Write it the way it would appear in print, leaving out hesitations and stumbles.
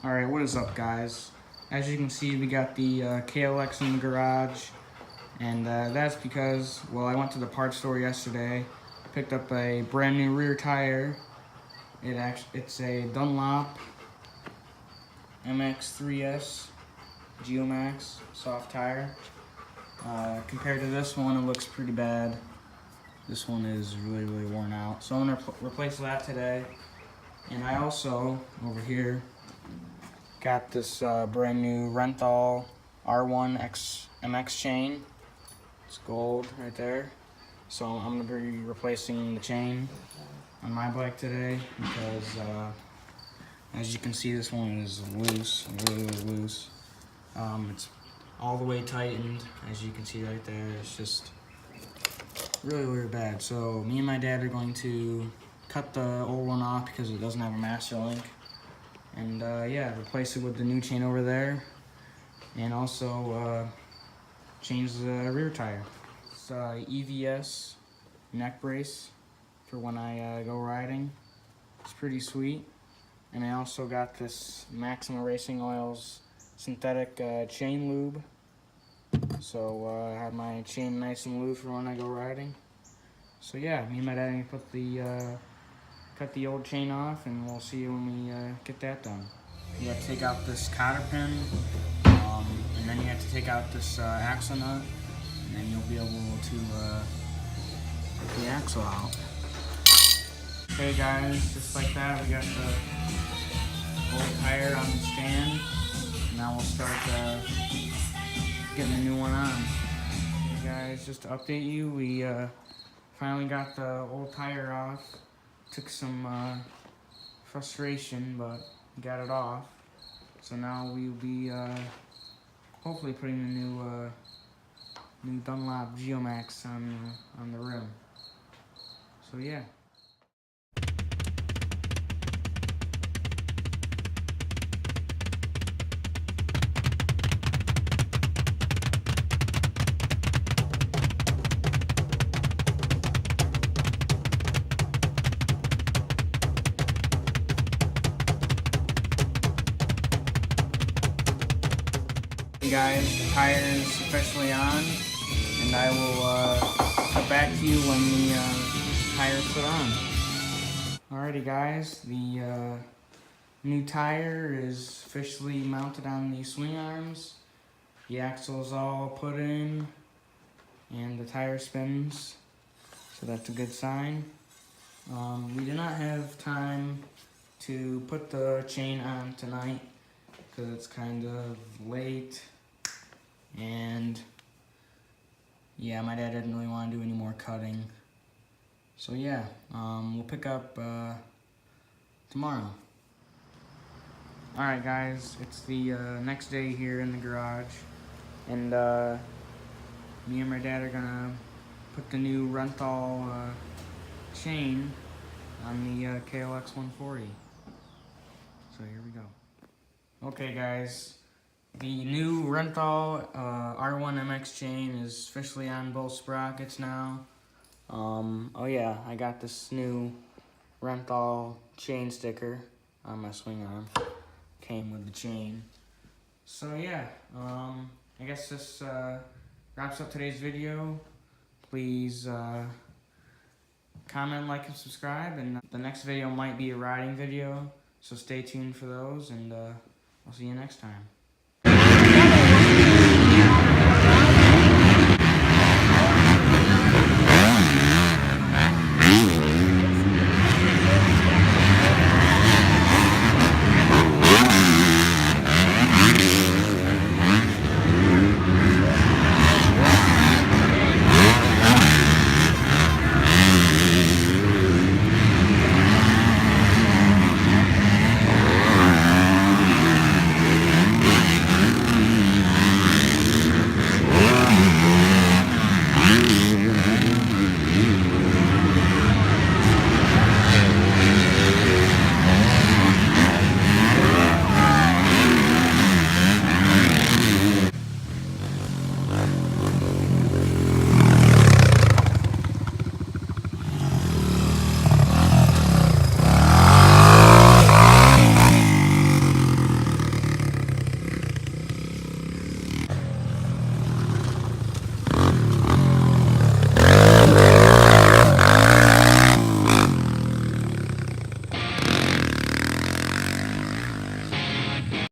Alright, what is up, guys? As you can see, we got the KLX in the garage, and that's because, well, I went to the parts store yesterday, picked up a brand new rear tire. It's a Dunlop MX3S Geomax soft tire. Compared to this one, it looks pretty bad. This one is really worn out. So I'm gonna replace that today. And I also, over here, got this brand new Renthal R1 MX chain. It's gold right there. So I'm gonna be replacing the chain on my bike today because as you can see, this one is loose, really loose. It's all the way tightened, as you can see right there. It's just really bad. So me and my dad are going to cut the old one off because it doesn't have a master link, and yeah, replace it with the new chain over there, and also change the rear tire. It's EVS neck brace for when I go riding. It's pretty sweet. And I also got this Maxima Racing Oils synthetic chain lube. So I have my chain nice and loose for when I go riding. So yeah, me and my dad are gonna cut the old chain off, and we'll see you when we get that done. You have to take out this cotter pin, and then you have to take out this axle nut, and then you'll be able to get the axle out. Okay guys, just like that, we got the old tire on the stand. Now we'll start getting the new one on. Okay guys, just to update you, we finally got the old tire off. Took some frustration, but got it off. So now we'll be hopefully putting the new Dunlop Geomax on the rim. So yeah. Hey guys, the tire is officially on, and I will cut back to you when the tire is put on. Alrighty guys, the new tire is officially mounted on the swing arms. The axle is all put in, and the tire spins, so that's a good sign. We did not have time to put the chain on tonight because it's kind of late. And yeah, my dad didn't really want to do any more cutting. So yeah, we'll pick up tomorrow. Alright guys, it's the next day here in the garage. And me and my dad are gonna put the new Renthal chain on the KLX140. So here we go. Okay guys. The new Renthal R1 MX chain is officially on both sprockets now. Oh yeah, I got this new Renthal chain sticker on my swing arm. Came with the chain. So yeah, I guess this wraps up today's video. Please comment, like, and subscribe, and the next video might be a riding video, so stay tuned for those, and I'll see you next time.